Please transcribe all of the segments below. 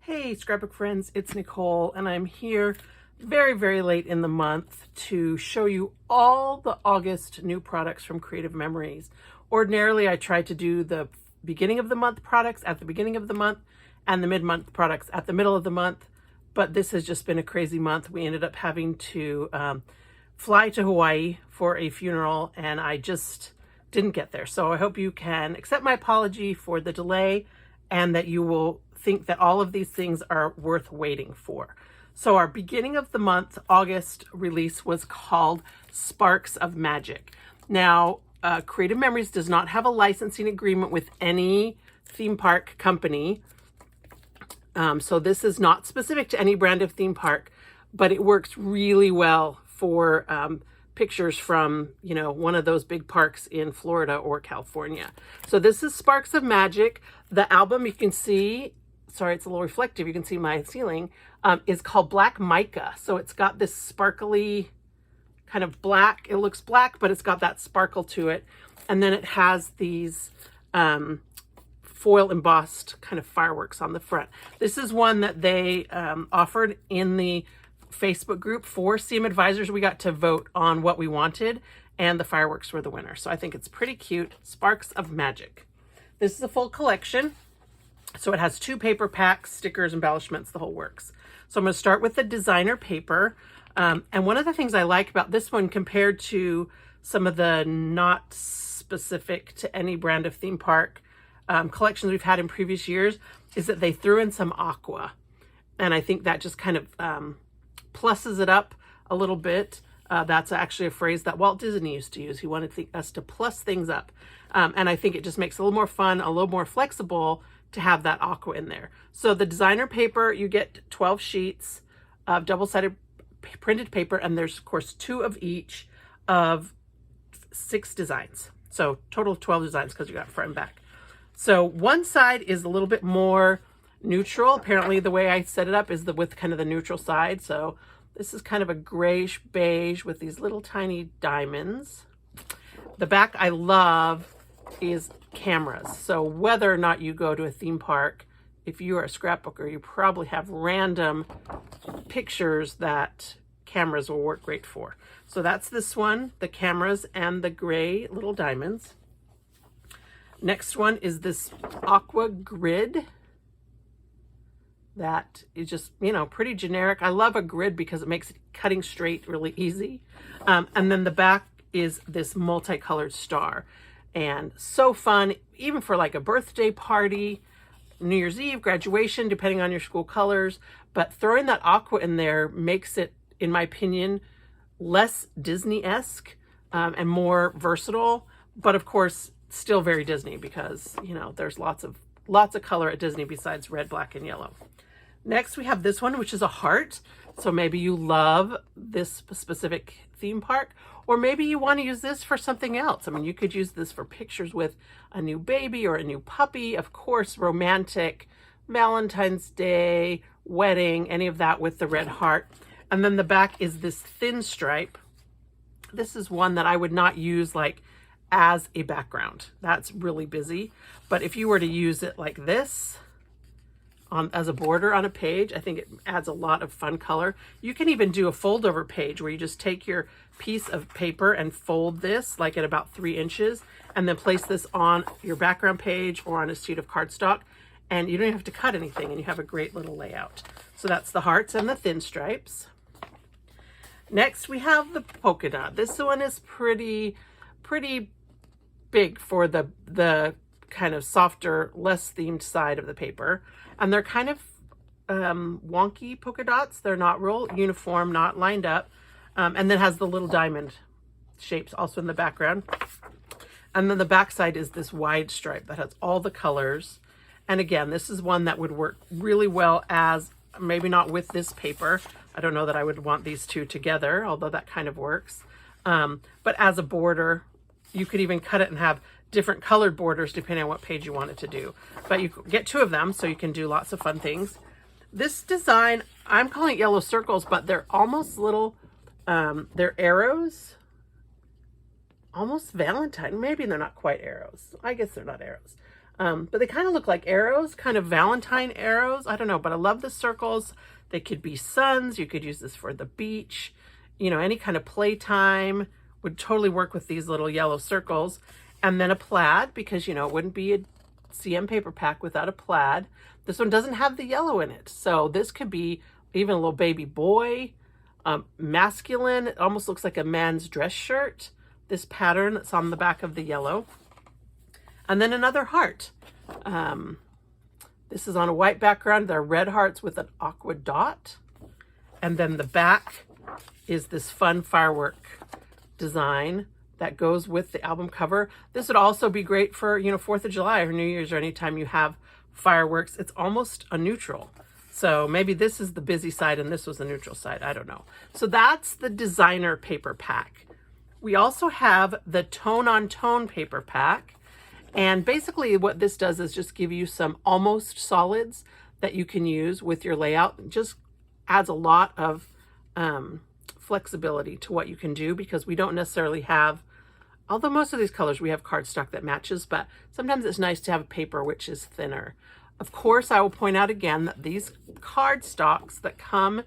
Hey scrapbook friends, it's Nicole and I'm here very late in the month to show you all the August new products from Creative Memories. Ordinarily I try to do the beginning of the month products at the beginning of the month and the mid-month products at the middle of the month, but this has just been a crazy month. We ended up having to fly to Hawaii for a funeral and I just didn't get there. So I hope you can accept my apology for the delay and that you will think that all of these things are worth waiting for. So our beginning of the month, August release was called Sparks of Magic. Now, Creative Memories does not have a licensing agreement with any theme park company. So this is not specific to any brand of theme park, but it works really well for pictures from, one of those big parks in Florida or California. So this is Sparks of Magic. The album you can see, sorry, it's a little reflective. You can see my ceiling, is called Black Mica. So it's got this sparkly kind of black. It looks black, but it's got that sparkle to it. And then it has these foil embossed kind of fireworks on the front. This is one that they offered in the Facebook group for CM advisors. We got to vote on what we wanted and the fireworks were the winner. So I think it's pretty cute. Sparks of Magic. This is a full collection. So it has 2 paper packs, stickers, embellishments, the whole works. So I'm going to start with the designer paper. And one of the things I like about this one compared to some of the not specific to any brand of theme park collections we've had in previous years is that they threw in some aqua. And I think that just kind of pluses it up a little bit. That's actually a phrase that Walt Disney used to use. He wanted us to plus things up. And I think it just makes it a little more fun, a little more flexible to have that aqua in there. So the designer paper, you get 12 sheets of double-sided printed paper, and there's of course 2 of each of 6 designs. So total of 12 designs because you got front and back. So one side is a little bit more neutral. Apparently the way I set it up is with kind of the neutral side. So this is kind of a grayish beige with these little tiny diamonds. The back I love is cameras. So whether or not you go to a theme park, if you are a scrapbooker, you probably have random pictures that cameras will work great for. So that's this one, the cameras and the gray little diamonds. Next one is this Aqua Grid. That is just, pretty generic. I love a grid because it makes cutting straight really easy. And then the back is this multicolored star. And so fun, even for like a birthday party, New Year's Eve, graduation, depending on your school colors. But throwing that aqua in there makes it, in my opinion, less Disney-esque and more versatile. But of course, still very Disney because, there's lots of color at Disney besides red, black, and yellow. Next, we have this one, which is a heart. So maybe you love this specific theme park, or maybe you want to use this for something else. I mean, you could use this for pictures with a new baby or a new puppy, of course, romantic, Valentine's Day, wedding, any of that with the red heart. And then the back is this thin stripe. This is one that I would not use like as a background. That's really busy. But if you were to use it like this, as a border on a page, I think it adds a lot of fun color. You can even do a fold over page where you just take your piece of paper and fold this like at about 3 inches and then place this on your background page or on a sheet of cardstock, and you don't have to cut anything and you have a great little layout. So that's the hearts and the thin stripes. Next we have the polka dot. This one is pretty big for the kind of softer, less themed side of the paper. And they're kind of wonky polka dots. They're not real uniform, not lined up. And then has the little diamond shapes also in the background. And then the back side is this wide stripe that has all the colors. And again, this is one that would work really well as, maybe not with this paper. I don't know that I would want these 2 together, although that kind of works. But as a border, you could even cut it and have different colored borders depending on what page you want it to do. But you get 2 of them, so you can do lots of fun things. This design, I'm calling it yellow circles, but they're almost little, they're arrows. Almost Valentine. Maybe they're not quite arrows. I guess they're not arrows. But they kind of look like arrows, kind of Valentine arrows. I don't know, but I love the circles. They could be suns. You could use this for the beach. You know, any kind of playtime would totally work with these little yellow circles. And then a plaid, because, you know, it wouldn't be a CM paper pack without a plaid. This one doesn't have the yellow in it. So this could be even a little baby boy, masculine. It almost looks like a man's dress shirt. This pattern that's on the back of the yellow. And then another heart. This is on a white background. They're red hearts with an aqua dot. And then the back is this fun firework design that goes with the album cover. This would also be great for, you know, 4th of July or New Year's or anytime you have fireworks. It's almost a neutral. So maybe this is the busy side and this was the neutral side. I don't know. So that's the designer paper pack. We also have the tone on tone paper pack. And basically what this does is just give you some almost solids that you can use with your layout. It just adds a lot of flexibility to what you can do, because we don't necessarily have, although most of these colors we have cardstock that matches, but sometimes it's nice to have a paper which is thinner. Of course, I will point out again that these cardstocks that come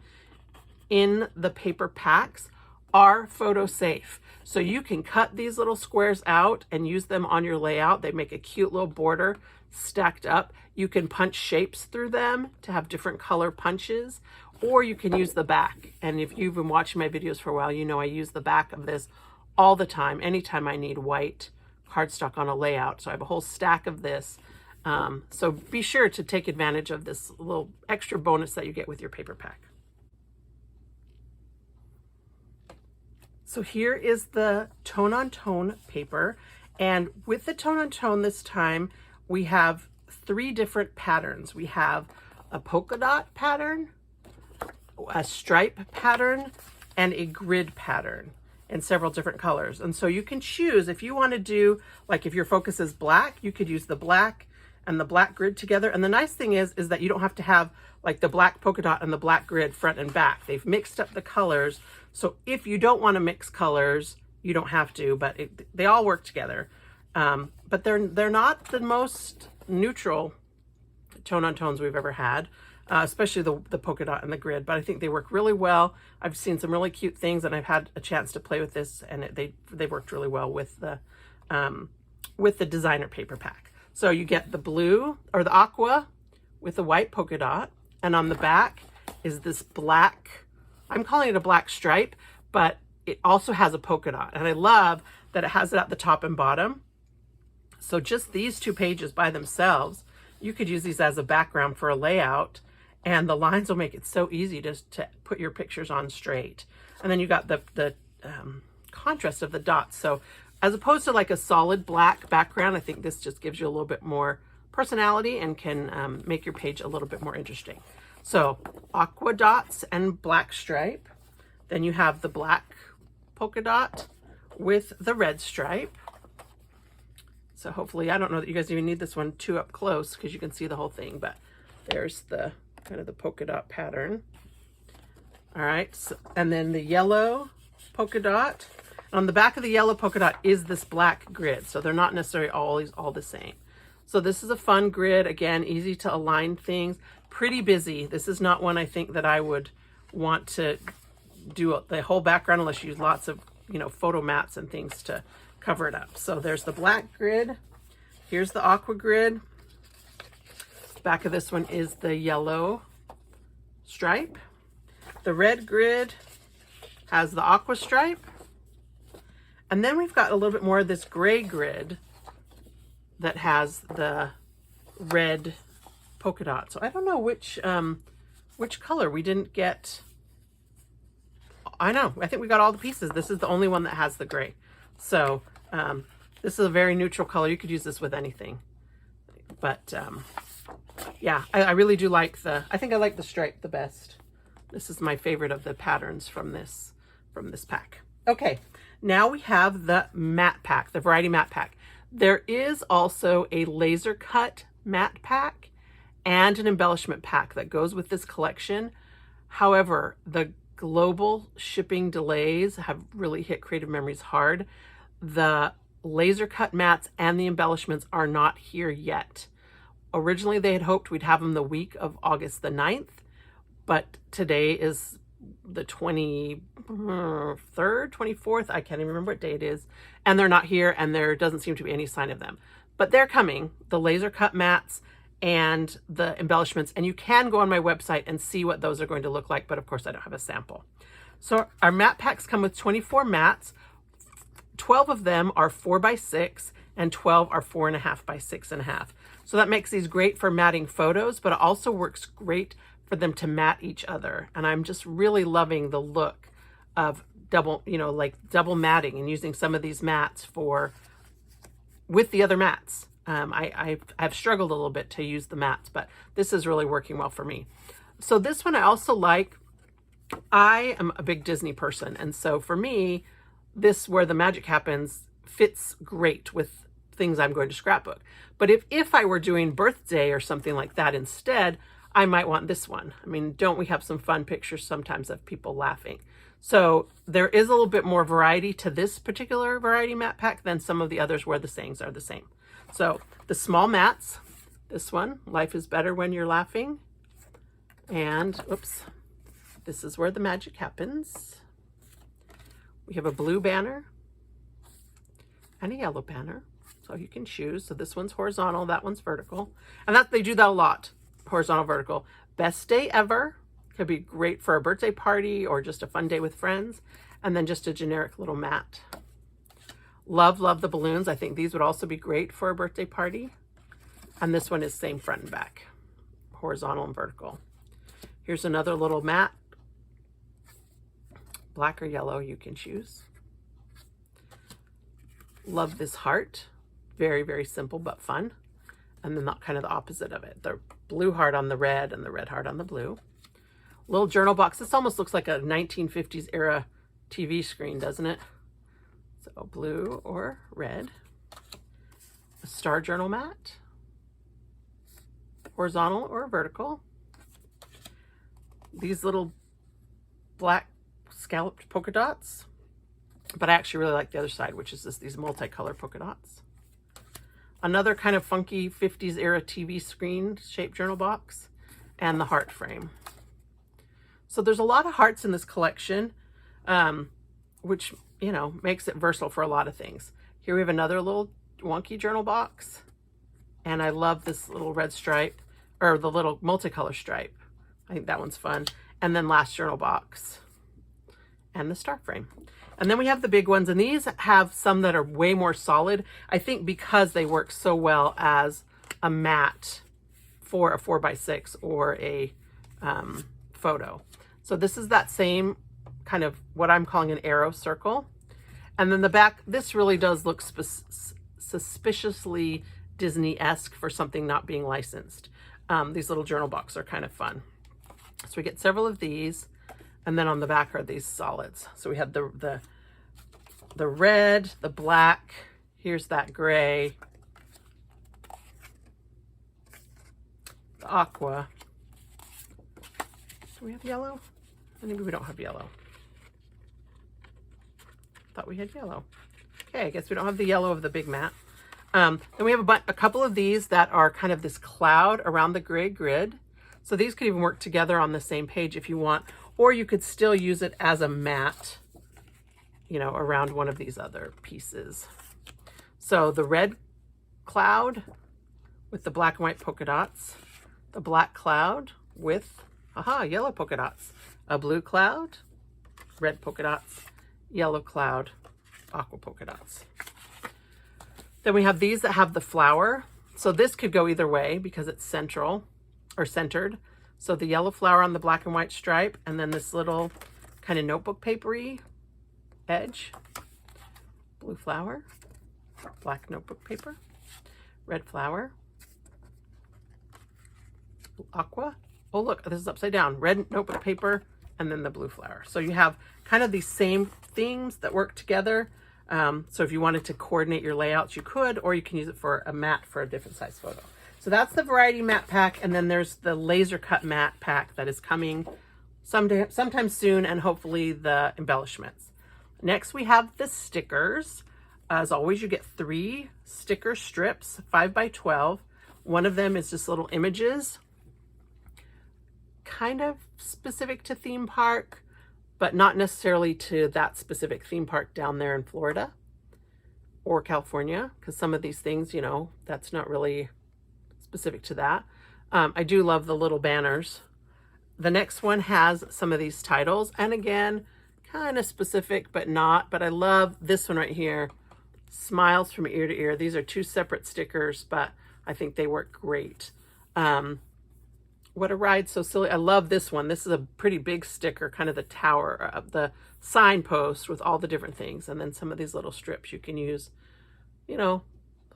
in the paper packs are photo safe. So you can cut these little squares out and use them on your layout. They make a cute little border stacked up. You can punch shapes through them to have different color punches, or you can use the back. And if you've been watching my videos for a while, you know I use the back of this all the time, anytime I need white cardstock on a layout. So I have a whole stack of this. So be sure to take advantage of this little extra bonus that you get with your paper pack. So here is the tone on tone paper. And with the tone on tone this time, we have 3 different patterns. We have a polka dot pattern, a stripe pattern, and a grid pattern in several different colors. And so you can choose if you want to do, like if your focus is black, you could use the black and the black grid together. And the nice thing is that you don't have to have like the black polka dot and the black grid front and back. They've mixed up the colors. So if you don't want to mix colors, you don't have to, but they all work together. But they're not the most neutral tone on tones we've ever had, especially the polka dot and the grid, but I think they work really well. I've seen some really cute things, and I've had a chance to play with this, and they worked really well with the designer paper pack. So you get the blue or the aqua with the white polka dot, and on the back is this black, I'm calling it a black stripe, but it also has a polka dot, and I love that it has it at the top and bottom. So just these 2 pages by themselves, you could use these as a background for a layout, and the lines will make it so easy to put your pictures on straight. And then you got the contrast of the dots. So as opposed to like a solid black background, I think this just gives you a little bit more personality and can make your page a little bit more interesting. So aqua dots and black stripe. Then you have the black polka dot with the red stripe. So hopefully, I don't know that you guys even need this one too up close because you can see the whole thing, but there's the kind of the polka dot pattern. All right, so, and then the yellow polka dot. On the back of the yellow polka dot is this black grid, so they're not necessarily always all the same. So this is a fun grid, again, easy to align things, pretty busy. This is not one I think that I would want to do the whole background unless you use lots of, you know, photo mats and things to cover it up. So there's the black grid. Here's the aqua grid. Back of this one is the yellow stripe. The red grid has the aqua stripe. And then we've got a little bit more of this gray grid that has the red polka dot. So I don't know which color we didn't get. I know, I think we got all the pieces. This is the only one that has the gray. So this is a very neutral color. You could use this with anything. But yeah, I really do like I think I like the stripe the best. This is my favorite of the patterns from this pack. Okay, now we have the matte pack, the variety matte pack. There is also a laser cut matte pack and an embellishment pack that goes with this collection. However, the global shipping delays have really hit Creative Memories hard. The laser cut mats and the embellishments are not here yet. Originally, they had hoped we'd have them the week of August the 9th, but today is the 23rd, 24th. I can't even remember what day it is. And they're not here, and there doesn't seem to be any sign of them. But they're coming, the laser cut mats and the embellishments. And you can go on my website and see what those are going to look like. But of course, I don't have a sample. So our mat packs come with 24 mats. 12 of them are 4x6 and 12 are 4.5 by 6.5. So that makes these great for matting photos, but it also works great for them to mat each other. And I'm just really loving the look of double, like double matting and using some of these mats with the other mats. I've struggled a little bit to use the mats, but this is really working well for me. So this one I also like. I am a big Disney person. And so for me, this Where the Magic Happens fits great with things I'm going to scrapbook. But if I were doing birthday or something like that instead, I might want this one. I mean, don't we have some fun pictures sometimes of people laughing? So there is a little bit more variety to this particular variety mat pack than some of the others where the sayings are the same. So the small mats, this one, Life is Better When You're Laughing. And, oops, this is Where the Magic Happens. We have a blue banner and a yellow banner. So you can choose. So this one's horizontal, that one's vertical. And they do that a lot, horizontal, vertical. Best Day Ever. Could be great for a birthday party or just a fun day with friends. And then just a generic little mat. Love, Love the Balloons. I think these would also be great for a birthday party. And this one is same front and back, horizontal and vertical. Here's another little mat. Black or yellow, you can choose. Love This Heart. Very, very simple, but fun. And then kind of the opposite of it. The blue heart on the red and the red heart on the blue. Little journal box. This almost looks like a 1950s era TV screen, doesn't it? So blue or red. A star journal mat. Horizontal or vertical. These little black scalloped polka dots. But I actually really like the other side, which is these multicolored polka dots. Another kind of funky 50s era TV screen shaped journal box. And the heart frame. So there's a lot of hearts in this collection, which, makes it versatile for a lot of things. Here we have another little wonky journal box. And I love this little red stripe, or the little multicolor stripe. I think that one's fun. And then last journal box. And the star frame. And then we have the big ones, and these have some that are way more solid, I think because they work so well as a mat for a 4x6 or a photo. So this is that same kind of what I'm calling an arrow circle. And then the back, this really does look suspiciously Disney-esque for something not being licensed. These little journal boxes are kind of fun. So we get several of these. And then on the back are these solids. So we have the red, the black, here's that gray, the aqua. Do we have yellow? Maybe we don't have yellow. Thought we had yellow. Okay, I guess we don't have the yellow of the big mat. Then we have a couple of these that are kind of this cloud around the gray grid. So these could even work together on the same page if you want. Or you could still use it as a mat, around one of these other pieces. So the red cloud with the black and white polka dots, the black cloud with, yellow polka dots, a blue cloud, red polka dots, yellow cloud, aqua polka dots. Then we have these that have the flower. So this could go either way because it's centered. So the yellow flower on the black and white stripe, and then this little kind of notebook papery edge, blue flower, black notebook paper, red flower, aqua. Oh, look, this is upside down. Red notebook paper, and then the blue flower. So you have kind of these same themes that work together. So if you wanted to coordinate your layouts, you could, or you can use it for a mat for a different size photo. So that's the variety mat pack, and then there's the laser cut mat pack that is coming sometime soon, and hopefully the embellishments. Next we have the stickers. as always, you get 3 sticker strips, 5 by 12. One of them is just little images, kind of specific to theme park, but not necessarily to that specific theme park down there in Florida or California, because some of these things, you know, that's not really specific to that. I do love the little banners. The next one has some of these titles, and again, kind of specific, but not. But I love this one right here, Smiles from Ear to Ear. These are 2 separate stickers, but I think they work great. What a Ride, So Silly. I love this one. This is a pretty big sticker, kind of the tower of the signpost with all the different things. And then some of these little strips you can use, you know,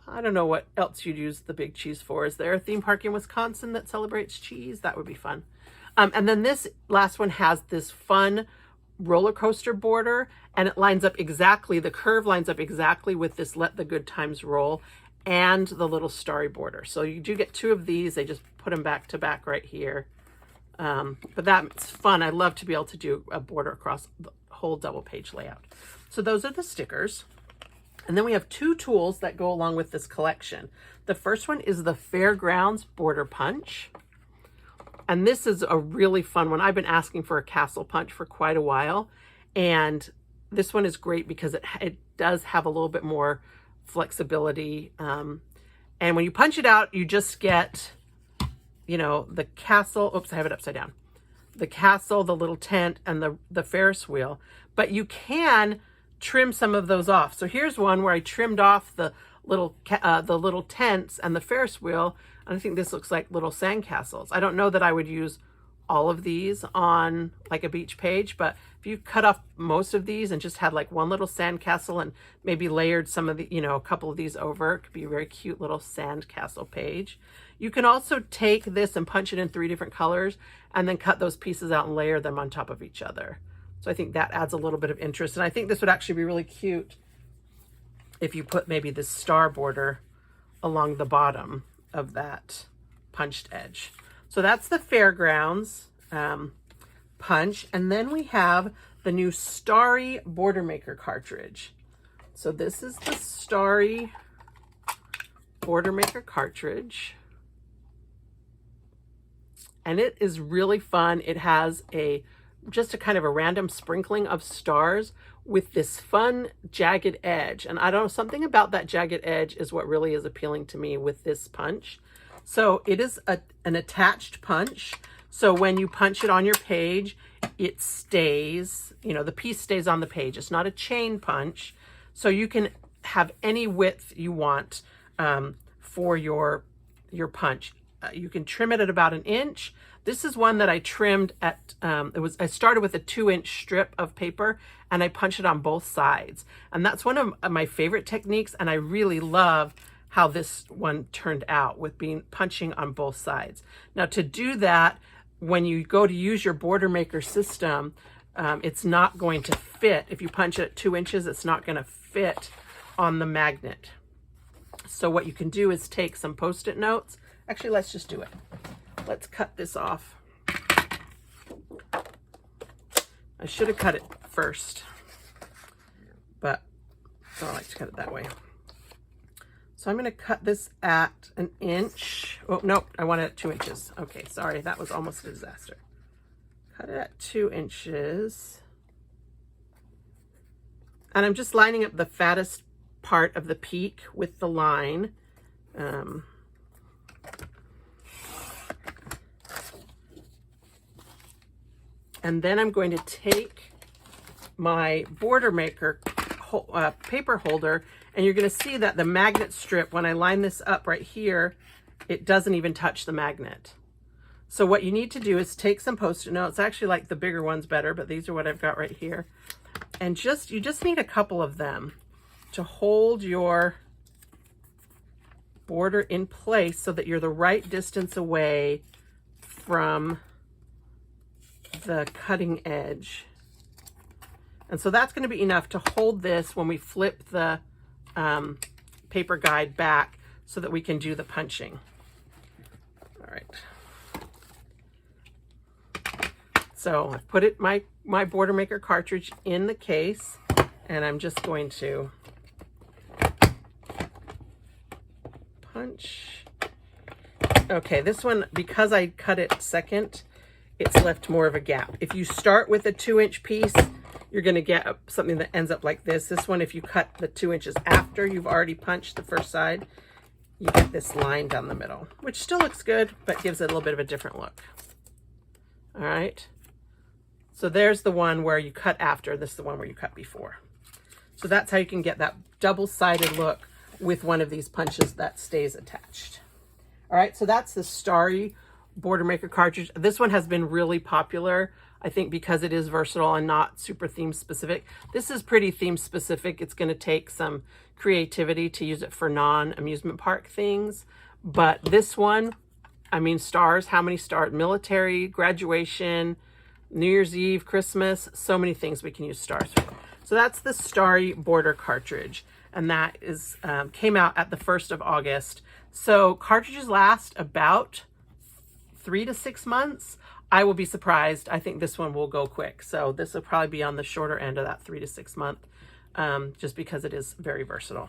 I don't know what else you'd use the big cheese for. Is there a theme park in Wisconsin that celebrates cheese? That would be fun. And then this last one has this fun roller coaster border, and it lines up exactly, the curve lines up exactly with this Let the Good Times Roll and the little starry border. So you do get 2 of these. They just put them back to back right here. But that's fun. I love to be able to do a border across the whole double page layout. So those are the stickers. And then we have 2 tools that go along with this collection. The first one is the Fairgrounds Border Punch. And this is a really fun one. I've been asking for a castle punch for quite a while. And this one is great because it does have a little bit more flexibility. And when you punch it out, you just get, you know, the castle. Oops, I have it upside down. The castle, the little tent, and the Ferris wheel. But you can trim some of those off. So here's one where I trimmed off the little tents and the Ferris wheel. And I think this looks like little sandcastles. I don't know that I would use all of these on like a beach page, but if you cut off most of these and just had like one little sandcastle and maybe layered some of the, you know, a couple of these over, it could be a very cute little sandcastle page. You can also take this and punch it in 3 different colors and then cut those pieces out and layer them on top of each other. So I think that adds a little bit of interest. And I think this would actually be really cute if you put maybe this star border along the bottom of that punched edge. So that's the Fairgrounds punch. And then we have the new Starry Border Maker cartridge. So this is the Starry Border Maker cartridge. And it is really fun. It has just a kind of a random sprinkling of stars with this fun jagged edge. And I don't know, something about that jagged edge is what really is appealing to me with this punch. So it is an attached punch. So when you punch it on your page, it stays, you know, the piece stays on the page. It's not a chain punch. So you can have any width you want for your punch. You can trim it at about 1 inch. This is one that I trimmed at, I started with a 2-inch strip of paper and I punched it on both sides. And that's one of my favorite techniques. And I really love how this one turned out with punching on both sides. Now to do that, when you go to use your border maker system, it's not going to fit. If you punch it at 2 inches, it's not going to fit on the magnet. So what you can do is take some Post-it notes. Actually, let's just do it. Let's cut this off. I should have cut it first, but I don't like to cut it that way. So I'm going to cut this at 1 inch. Oh, nope, I want it at 2 inches. Okay, sorry, that was almost a disaster. Cut it at 2 inches. And I'm just lining up the fattest part of the peak with the line. And then I'm going to take my border maker paper holder, and you're going to see that the magnet strip, when I line this up right here, it doesn't even touch the magnet. So what you need to do is take some Post-it notes. I actually like the bigger ones better, but these are what I've got right here. And you just need a couple of them to hold your border in place so that you're the right distance away from the cutting edge. And so that's going to be enough to hold this when we flip the paper guide back so that we can do the punching. All right. So I've put my border maker cartridge in the case, and I'm just going to inch. Okay, this one, because I cut it second, it's left more of a gap. If you start with a 2-inch piece, you're going to get something that ends up like this. This one, if you cut the 2 inches after you've already punched the first side, you get this line down the middle, which still looks good, but gives it a little bit of a different look. All right. So there's the one where you cut after. This is the one where you cut before. So that's how you can get that double-sided look with one of these punches that stays attached. All right, so that's the Starry Border Maker cartridge. This one has been really popular, I think, because it is versatile and not super theme specific. This is pretty theme specific. It's going to take some creativity to use it for non-amusement park things. But this one, I mean, stars, how many stars? Military, graduation, New Year's Eve, Christmas, so many things we can use stars for. So that's the Starry Border cartridge. And that is came out at the 1st of August. So cartridges last about 3 to 6 months. I will be surprised. I think this one will go quick. So this will probably be on the shorter end of that 3 to 6 month, just because it is very versatile.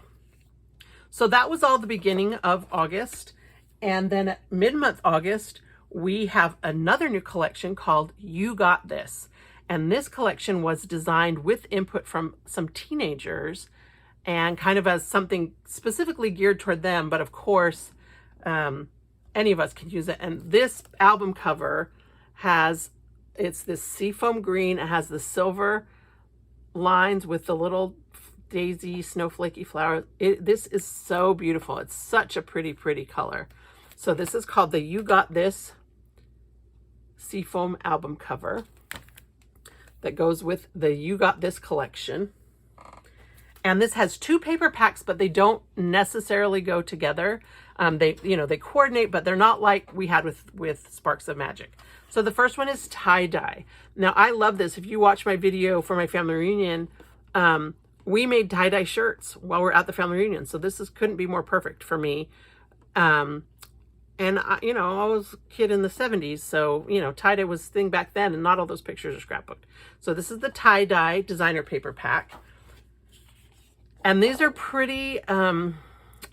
So that was all the beginning of August. And then at mid-month August, we have another new collection called You Got This. And this collection was designed with input from some teenagers and kind of as something specifically geared toward them. But of course, any of us can use it. And this album cover it's this seafoam green. It has the silver lines with the little daisy snowflakey flower. This is so beautiful. It's such a pretty, pretty color. So this is called the You Got This seafoam album cover that goes with the You Got This collection. And this has 2 paper packs, but they don't necessarily go together. They coordinate, but they're not like we had with Sparks of Magic. So the first one is tie-dye. Now, I love this. If you watch my video for my family reunion, we made tie-dye shirts while we're at the family reunion. So this couldn't be more perfect for me. And I was a kid in the 70s. So, tie-dye was a thing back then, and not all those pictures are scrapbooked. So this is the tie-dye designer paper pack. And these are pretty, I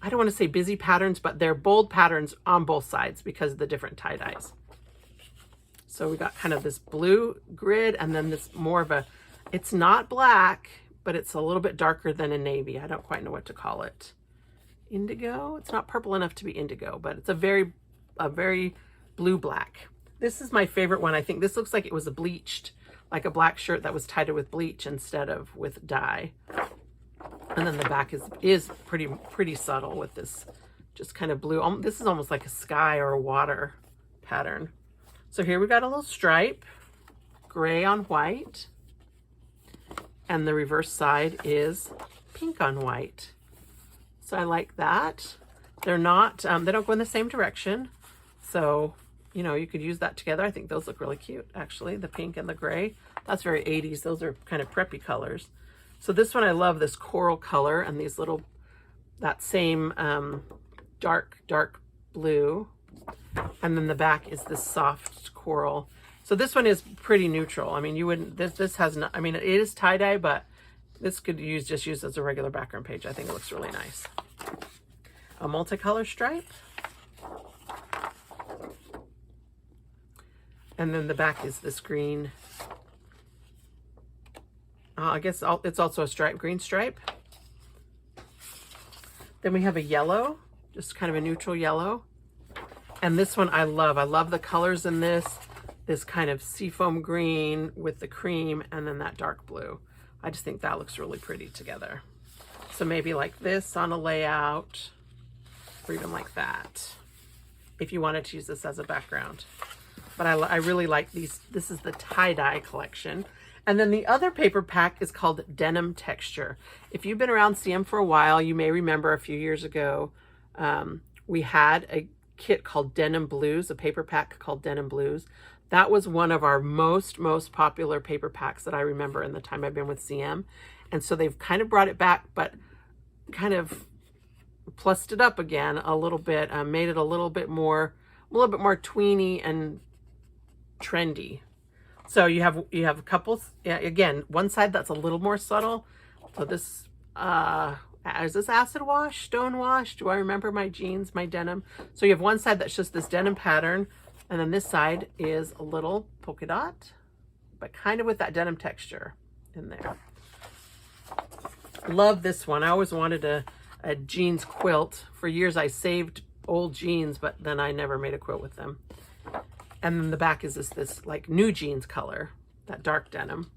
don't want to say busy patterns, but they're bold patterns on both sides because of the different tie-dyes. So we got kind of this blue grid, and then this more of it's not black, but it's a little bit darker than a navy. I don't quite know what to call it. Indigo? It's not purple enough to be indigo, but it's a very blue-black. This is my favorite one. I think this looks like it was bleached, like a black shirt that was tied with bleach instead of with dye. And then the back is pretty subtle with this just kind of blue. This is almost like a sky or a water pattern. So here we got a little stripe, gray on white. And the reverse side is pink on white. So I like that. They're not, they don't go in the same direction. So, you could use that together. I think those look really cute, actually, the pink and the gray. That's very 80s. Those are kind of preppy colors. So this one, I love this coral color and these little, that same dark blue. And then the back is this soft coral. So this one is pretty neutral. I mean, you wouldn't, this has not, I mean, it is tie-dye, but this could just use as a regular background page. I think it looks really nice. A multicolor stripe. And then the back is this green. I guess it's also a green stripe. Then we have a yellow, just kind of a neutral yellow. And this one I love. I love the colors in this kind of seafoam green with the cream and then that dark blue. I just think that looks really pretty together. So maybe like this on a layout, or even like that, if you wanted to use this as a background. But I really like these. This is the tie-dye collection. And then the other paper pack is called Denim Texture. If you've been around CM for a while, you may remember a few years ago, we had a kit called Denim Blues, a paper pack called Denim Blues. That was one of our most popular paper packs that I remember in the time I've been with CM. And so they've kind of brought it back, but kind of plussed it up again a little bit, made it a little bit more tweeny and trendy. So you have a couple, again, one side that's a little more subtle. So this, is this acid wash, stone wash? Do I remember my jeans, my denim? So you have one side that's just this denim pattern, and then this side is a little polka dot, but kind of with that denim texture in there. Love this one. I always wanted a jeans quilt. For years I saved old jeans, but then I never made a quilt with them. And then the back is this like new jeans color, that dark denim.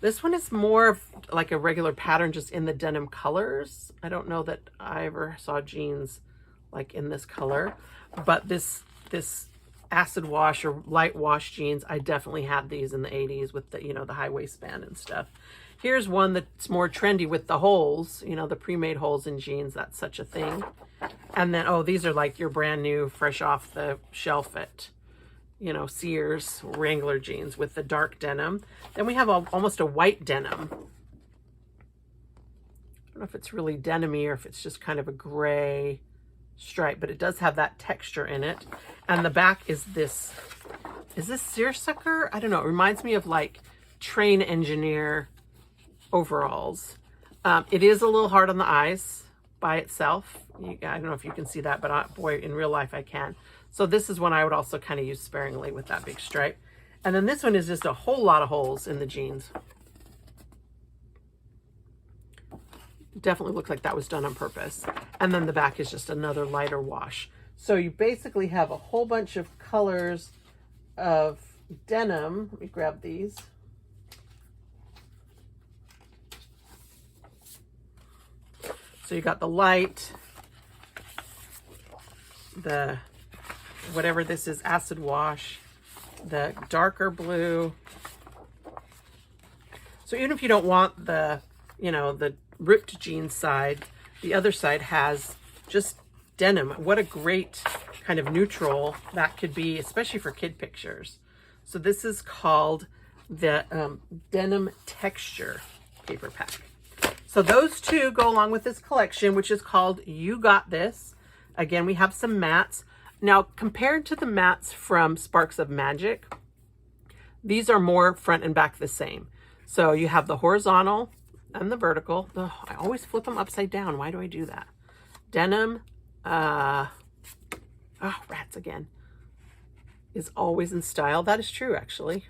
This one is more of like a regular pattern, just in the denim colors. I don't know that I ever saw jeans like in this color, but this acid wash or light wash jeans, I definitely had these in the 80s with the, you know, the high waistband and stuff. Here's one that's more trendy with the holes, you know, the pre-made holes in jeans. That's such a thing. And then, oh, these are like your brand new, fresh off the shelf at, you know, Sears Wrangler jeans with the dark denim. Then we have almost a white denim. I don't know if it's really denim-y or if it's just kind of a gray stripe, but it does have that texture in it. And the back is this seersucker? I don't know. It reminds me of like train engineer overalls. It is a little hard on the eyes by itself. I don't know if you can see that, but boy, in real life I can. So this is one I would also kind of use sparingly with that big stripe. And then this one is just a whole lot of holes in the jeans. Definitely looks like that was done on purpose. And then the back is just another lighter wash. So you basically have a whole bunch of colors of denim. Let me grab these. So you got the light, the whatever this is, acid wash, the darker blue. So even if you don't want the, you know, the ripped jeans side, the other side has just denim. What a great kind of neutral that could be, especially for kid pictures. So this is called the Denim Texture paper pack. So those two go along with this collection, which is called You Got This. Again, we have some mats. Now, compared to the mats from Sparks of Magic, these are more front and back the same. So you have the horizontal and the vertical. Oh, I always flip them upside down. Why do I do that? Denim, oh, rats again, is always in style. That is true, actually.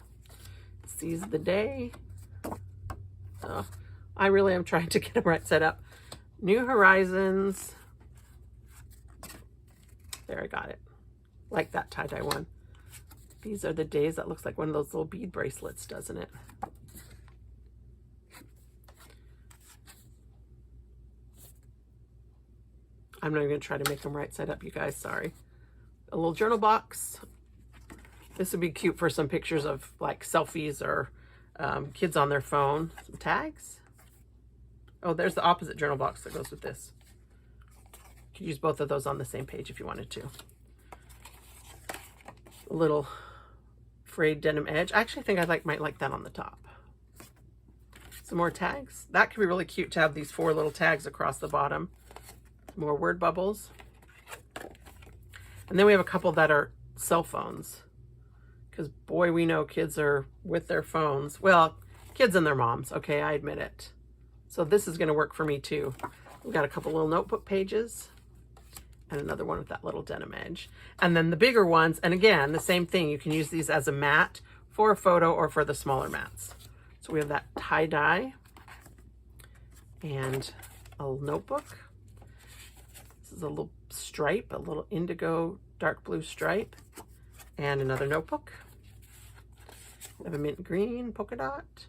Seize the day. Oh, I really am trying to get them right set up. New Horizons. There, I got it. Like that tie-dye one. These are the days. That looks like one of those little bead bracelets, doesn't it? I'm not even going to try to make them right side up, you guys. Sorry. A little journal box. This would be cute for some pictures of like selfies or kids on their phone. Some tags. Oh, there's the opposite journal box that goes with this. You could use both of those on the same page if you wanted to. A little frayed denim edge. I actually think I might like that on the top. Some more tags. That could be really cute to have these 4 little tags across the bottom. More word bubbles. And then we have a couple that are cell phones. Because boy, we know kids are with their phones. Well, kids and their moms. Okay, I admit it. So this is going to work for me too. We've got a couple little notebook pages and another one with that little denim edge. And then the bigger ones, and again, the same thing. You can use these as a mat for a photo or for the smaller mats. So we have that tie-dye and a notebook. This is a little stripe, a little indigo dark blue stripe, and another notebook. We have a mint green polka dot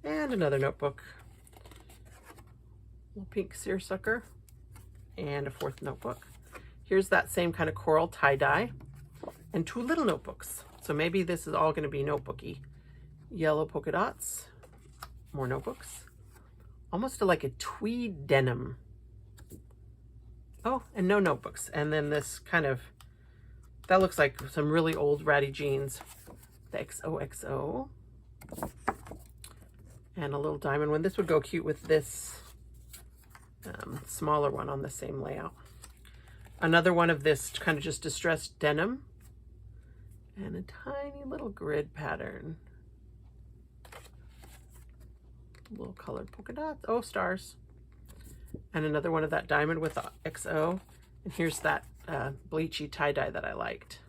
and another notebook. Little pink seersucker and a 4th notebook. Here's that same kind of coral tie-dye and 2 little notebooks. So maybe this is all going to be notebooky. Yellow polka dots, more notebooks. Almost like a tweed denim. Oh, and no notebooks. And then this kind of, that looks like some really old ratty jeans. The XOXO. And a little diamond one. This would go cute with this smaller one on the same layout. Another one of this kind of just distressed denim. And a tiny little grid pattern. Little colored polka dots. Oh, stars. and another one of that diamond with the XO. And here's that bleachy tie-dye that I liked.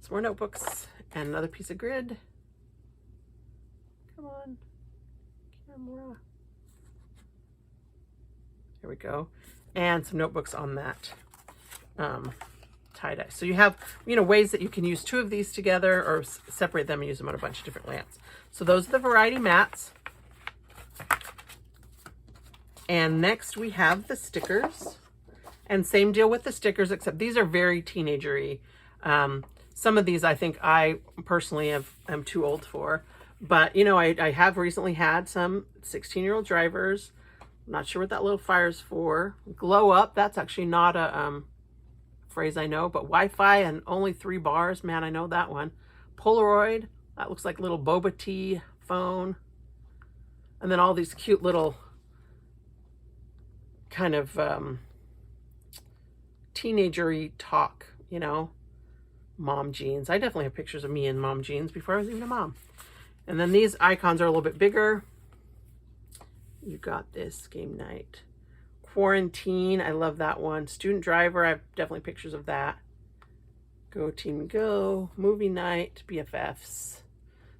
Some more notebooks and another piece of grid. Come on, camera. There we go. And some notebooks on that tie-dye. So you have, you know, ways that you can use two of these together or separate them and use them on a bunch of different layouts. So those are the variety mats. And next we have the stickers. And same deal with the stickers, except these are very teenagery. Some of these I think I personally am too old for. But, you know, I have recently had some 16-year-old drivers. I'm not sure what that little fire's for. Glow up, that's actually not a phrase I know, but Wi-Fi and only 3 bars, man, I know that one. Polaroid, that looks like a little boba tea phone. And then all these cute little kind of teenagery talk, you know, mom jeans. I definitely have pictures of me in mom jeans before I was even a mom. And then these icons are a little bit bigger. You got this, game night. Quarantine, I love that one. Student driver, I have definitely pictures of that. Go team go, movie night, BFFs.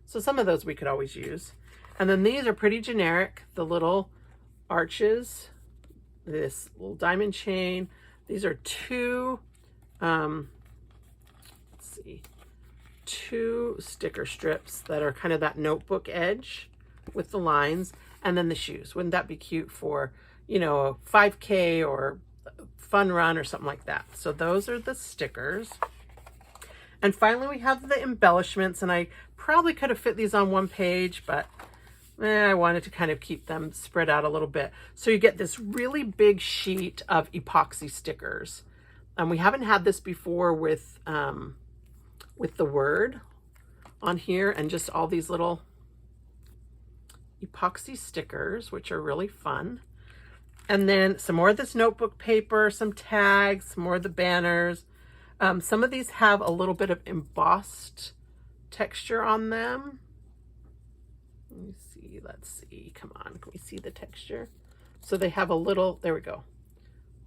So some of those we could always use. And then these are pretty generic. The little arches, this little diamond chain. These are two, let's see, 2 sticker strips that are kind of that notebook edge with the lines, and then the shoes. Wouldn't that be cute for, you know, a 5K or fun run or something like that? So those are the stickers. And finally we have the embellishments, and I probably could have fit these on one page, but I wanted to kind of keep them spread out a little bit. So you get this really big sheet of epoxy stickers. And we haven't had this before with the word on here, and just all these little epoxy stickers, which are really fun. And then some more of this notebook paper, some tags, some more of the banners. Some of these have a little bit of embossed texture on them. Let's see, come on, can we see the texture? So they have a little, there we go,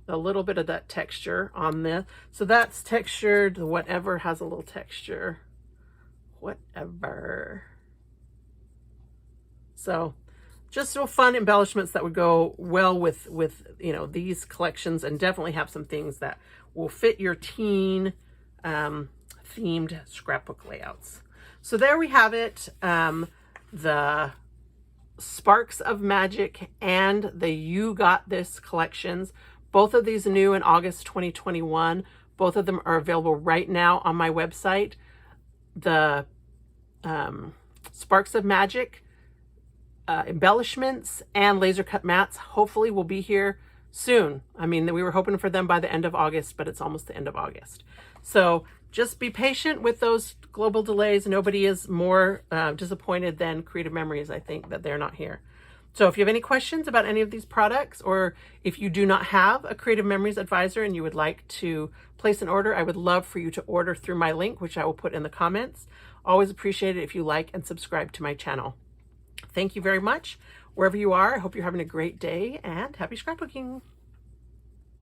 a little bit of that texture on this. So that's textured, whatever has a little texture, whatever. So just so fun embellishments that would go well with you know, these collections, and definitely have some things that will fit your teen themed scrapbook layouts. So there we have it, the Sparks of Magic and the You Got This collections. Both of these new in August 2021. Both of them are available right now on my website. The Sparks of Magic embellishments and laser cut mats hopefully will be here soon. I mean, we were hoping for them by the end of August, but it's almost the end of August. So just be patient with those global delays. Nobody is more disappointed than Creative Memories, I think, that they're not here. So if you have any questions about any of these products, or if you do not have a Creative Memories advisor and you would like to place an order, I would love for you to order through my link, which I will put in the comments. Always appreciate it if you like and subscribe to my channel. Thank you very much. Wherever you are, I hope you're having a great day, and happy scrapbooking.